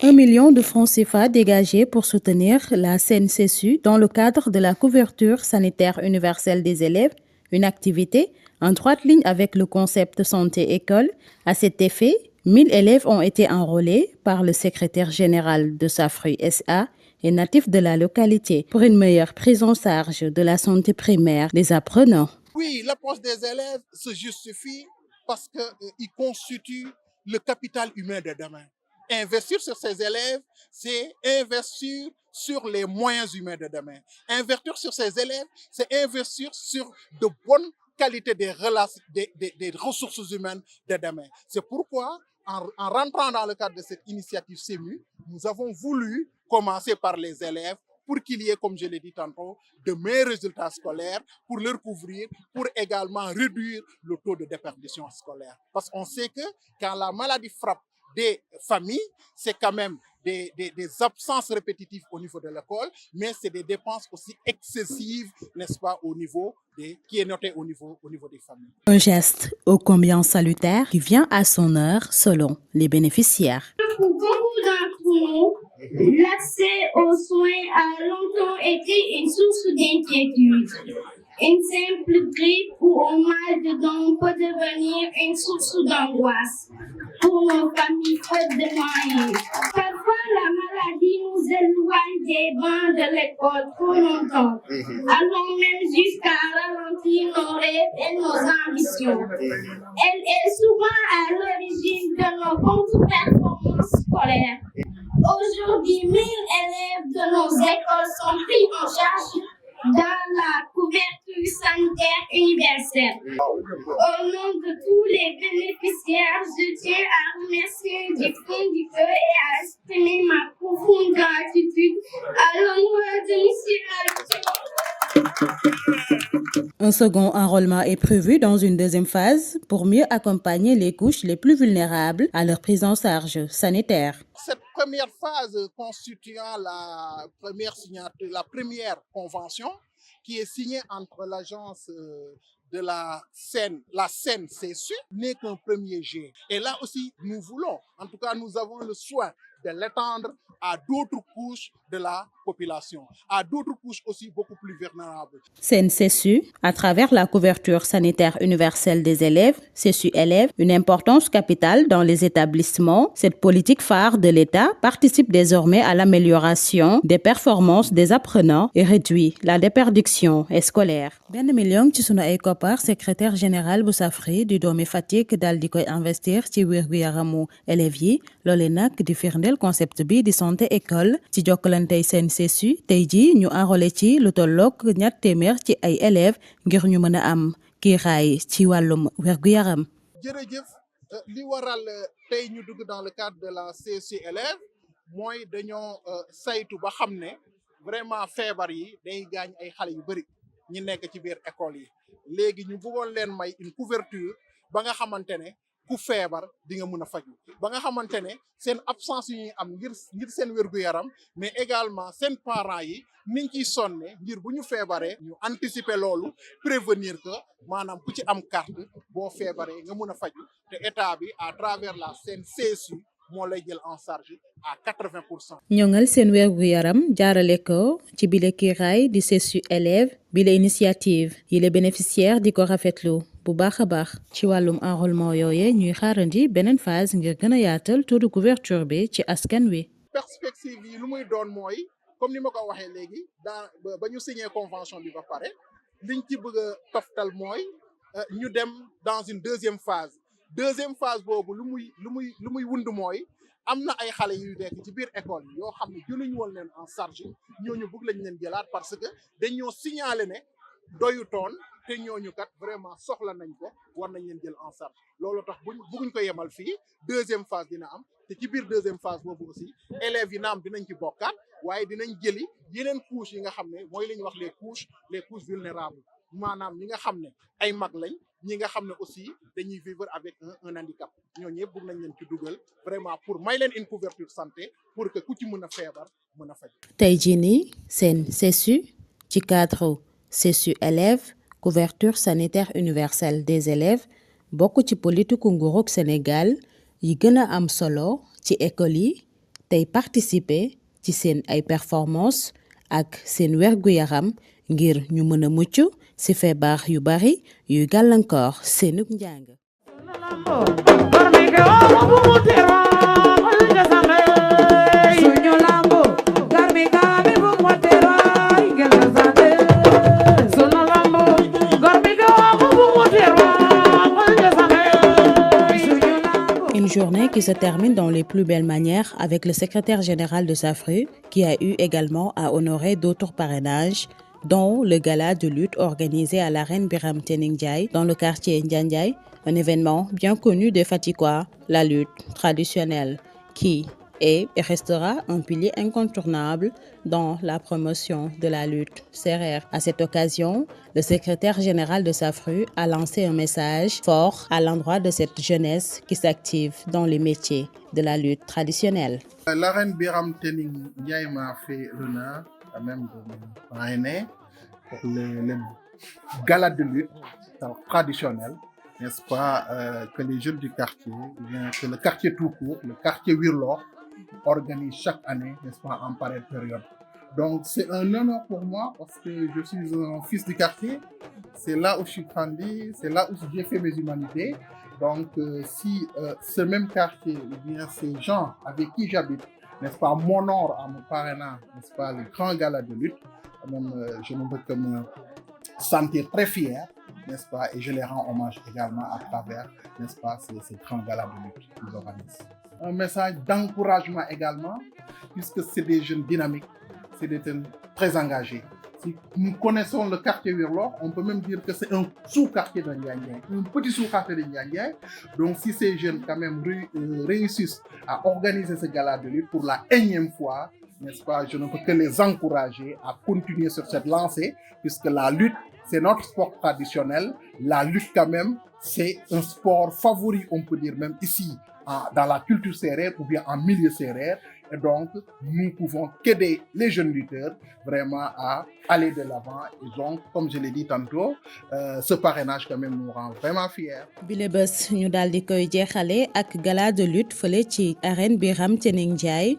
1 million de francs CFA dégagés pour soutenir la CNCSU dans le cadre de la couverture sanitaire universelle des élèves, une activité en droite ligne avec le concept santé-école. À cet effet, 1000 élèves ont été enrôlés par le secrétaire général de Safrui SA et natif de la localité pour une meilleure prise en charge de la santé primaire des apprenants. Oui, l'approche des élèves se justifie parce qu'ils constituent le capital humain de demain. Investir sur ces élèves, c'est investir sur les moyens humains de demain. Investir sur ces élèves, c'est investir sur de bonnes qualités des ressources humaines de demain. C'est pourquoi, en rentrant dans le cadre de cette initiative CEMU, nous avons voulu commencer par les élèves pour qu'il y ait, comme je l'ai dit tantôt, de meilleurs résultats scolaires, pour leur couvrir, pour également réduire le taux de déperdition scolaire. Parce qu'on sait que quand la maladie frappe des familles, c'est quand même des absences répétitives au niveau de l'école, mais c'est des dépenses aussi excessives, n'est-ce pas, qui est noté au niveau des familles. Un geste ô combien salutaire qui vient à son heure selon les bénéficiaires. Pour beaucoup d'entre nous, l'accès aux soins a longtemps été une source d'inquiétude. Une simple grippe ou un mal de dents peut devenir une source d'angoisse pour nos familles faute de moyens. Parfois, la maladie nous éloigne des bancs de l'école trop longtemps, allant même jusqu'à ralentir nos rêves et nos ambitions. Elle est souvent à l'origine de nos contre-performances scolaires. Aujourd'hui, 1000 élèves de nos écoles sont pris en charge dans la couverture sanitaire universelle. Au nom de tous les bénéficiaires, je tiens à remercier du fond du cœur et à exprimer ma profonde gratitude à l'endroit de M. Un second enrôlement est prévu dans une deuxième phase pour mieux accompagner les couches les plus vulnérables à leur prise en charge sanitaire. Cette première phase constituant la première convention qui est signée entre l'agence de la CNCSU n'est qu'un premier jet. Et là aussi, nous voulons, en tout cas nous avons le soin de l'étendre à d'autres couches de la population, à d'autres couches aussi beaucoup plus vulnérables. CNCSU, à travers la couverture sanitaire universelle des élèves, CSU élèves, une importance capitale dans les établissements. Cette politique phare de l'État participe désormais à l'amélioration des performances des apprenants et réduit la déperdition scolaire. Ben million ci sunu ay koppar secrétaire général bu Safri di doomi Fatick dal di koy investir ci wér-gu-yaramu élèves yi lolé nak di firndel concept bi di santé école ci jokkalantey CNCSU tey ji ñu enrôlé ci lu tollook 200 ci ay élèves ngir ñu mëna am kiiraay ci wàllum wér-gu-yaram. Jërëjëf li waral tey ñu dugg dans le cadre de la CSU élèves mooy dañoo saytu ba xam ne vraiment feebar yi day gaañ ay xale yu bëri ñi nekk ci biir école yi léegi ñu bëggoon leen may une couverture ba nga xamante ne ku feebar di nga mën a faju ba nga xamante ne seen absence yi ñuy am ngir seen wér-gu-yaram mais également seen parents yi niñ ciy sonne ngir bu ñu feebaree ñu anticiper loolu prévenir que maanaam ku ci am carte boo feebaree nga mën a faju te état bi à travers la CNCSU moo lay jël en charge à 80%. ñoŋal seen wér-gu-yaram jaarale ko ci bile kiiraay di CSU élèves bile initiative yi les bénéficiaires di ko rafetlu bu baax a baax ci wàllum enrôlement yooye ñuy xaarandi beneen phase ngir gën a yaatal taux de couverture bi ci askan wi. perspective yi lu muy doon mooy comme ni ma ko waxee léegi ba ñu signé convention bi ba pare liñ ci bëgg a toftal mooy ñu dem dans une deuxième phase boobu lu muy wund mooy am na ay xale yu nekk ci biir école yi yoo xam ne jëluñu woon leen en charge ñooñu bëgg lañ leen jëlaat parce que dañoo signaler ne doyutoon te ñooñu kat vraiment soxla nañ ko war nañ leen jël en charge loolu tax bëgguñ ko yemal fii deuxième phase dina am te ci biir deuxième phase boobu aussi élèves yi naam dinañ ci bokkaat waaye dinañ jëli yeneen couches yi nga xam ne mooy li ñuy wax les couches vulnérables maanaam ñi nga xam ne ay mag lañ ñi nga xam ne aussi dañuy vivre avec un handicap ñooñu ñëpp bëgg nañ leen ci dugal vraiment pour may leen une couverture santé pour que ku ci mën a feebar mën a faj. tey jii nii seen CSU ci cadre CSU élèves couverture sanitaire universelle des élèves bokk ci politique nguurug Sénégal yi gën a am solo ci école yi tey participer ci seen ay performance ak seen wergu yaram ngir ñu mën a mucc ci feebar yu bari yuy gàllankoor seenug njàng. Une journée qui se termine dans les plus belles manières avec le secrétaire général de SAFRU qui a eu également à honorer d'autres parrainages, dont le gala de lutte organisé à l'arène Biram Tening Ndiaye dans le quartier Ndiandiaye, un événement bien connu des Fatiguois, la lutte traditionnelle qui est et restera un pilier incontournable dans la promotion de la lutte sérère. À cette occasion, le secrétaire général de SAFRU a lancé un message fort à l'endroit de cette jeunesse qui s'active dans les métiers de la lutte traditionnelle. L'arène Biram Tening Ndiaye m'a fait l'honneur quand même de me parrainer pour le gala de lutte traditionnel, n'est-ce pas, que les jeunes du quartier, ou bien que le quartier tout court, le quartier Wirlor, organise chaque année, n'est-ce pas, en pareille période. Donc c'est un honneur pour moi parce que je suis un fils du quartier, c'est là où je suis grandi, c'est là où j'ai fait mes humanités. Donc si ce même quartier, ou bien ces gens avec qui j'habite, n'est-ce pas, m'honorent en me parrainant, n'est-ce pas, le grand gala de lutte, même, je ne peux que me sentir très fier, n'est-ce pas, et je les rends hommage également à travers, n'est-ce pas, ces grands galas de lutte qu'ils organisent. Un message d'encouragement également, puisque c'est des jeunes dynamiques, c'est des jeunes très engagés. Si nous connaissons le quartier Wirlor, on peut même dire que c'est un sous-quartier de Ndiandiaye, un petit sous-quartier de Ndiandiaye. Donc si ces jeunes quand même réussissent à organiser ce gala de lutte pour la énième fois, n'est-ce pas, je ne peux que les encourager à continuer sur cette lancée, puisque la lutte, c'est notre sport traditionnel. La lutte quand même, c'est un sport favori, on peut dire même ici, dans la culture sérère ou bien en milieu sérère. Et donc, nous pouvons qu'aider les jeunes lutteurs vraiment à aller de l'avant. Et donc, comme je l'ai dit tantôt, ce parrainage quand même nous rend vraiment fiers. Bile bés ñu daal di koy jeexale ak gala de lutte fële ci arène Biram Tening Ndiaye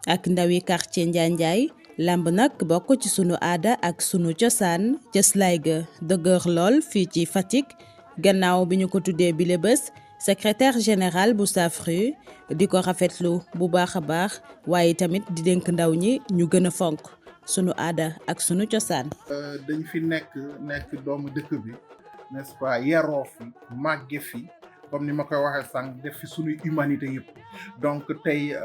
ak ndawi quartier Ndiandiaye. Lamb nag bokk ci sunu aada ak sunu cosaan cëslaay ga dëgër lool fii ci Fatick. Gannaaw bi ñu ko tuddee bile bés, secrétaire général bu SAFRU di ko rafetlu bu baax a baax waaye tamit di dénk ndaw ñi ñu gën a fonk sunu aada ak sunu cosaan. dañ fi nekk doomu dëkk bi, n'est-ce pas, yeroo fi màgge fi comme ni ma koy waxee sànq, def fi suñuy humanité yëpp. Donc tey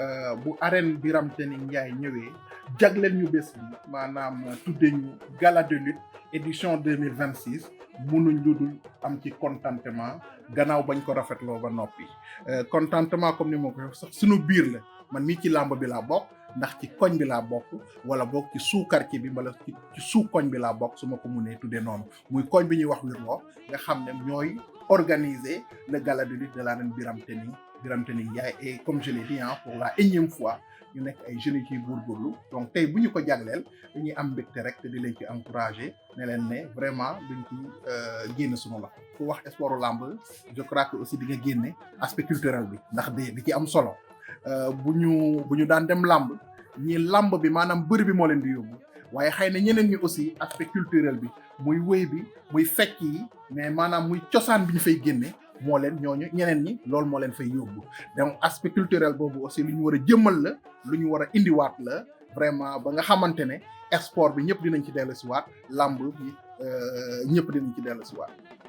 bu arène Biram Tening Ndiaye ñëwee jagleel ñu bés bi, maanaam tudde ñu gala de lutte édition 2026, mënuñ lu dul am ci contentement gannaaw bañ ko rafetloo ba noppi. Contentement comme ni ma ko sax suñu biir la, man mii ci làmb bi laa bokk, ndax ci koñ bi laa bokk, wala bokk ci sous quartier bi, wala ci sous koñ bi laa bokk, su ma ko mënee tuddee noonu, muy koñ bi ñuy wax Wirlor, nga xam ne ñooy organiser le gala de lutte de l'arène Biram Tening Ndiaye. Et comme je l'ai dit, pour la énième fois, ñu nekk ay jeunes yi góorgóorlu. Donc tey bu ñu ko jagleel dañuy am mbégte rek te di leen ci encourager ne leen ne vraiment duñ ci génn suñu la. ku wax sportu làmb, je crois que aussi di nga génne aspect culturel bi, ndax di ci am solo. bu ñu daan dem làmb, ñi làmb bi maanaam bëri bi moo leen di yóbbu, waaye xëy na ñeneen ñi aussi aspect culturel bi, muy wéy bi, muy fecc yi, mais maanaam muy cosaan bi ñu fay génne moo leen ñooñu ñeneen ñi loolu moo leen fay yóbbu. Donc aspect culturel boobu aussi lu ñu war a jëmmal la, lu ñu war a indiwaat la vraiment, ba nga xamante ne sport bi ñëpp dinañ ci dellusiwaat, làmb bi ñëpp dinañ ci dellusiwaat.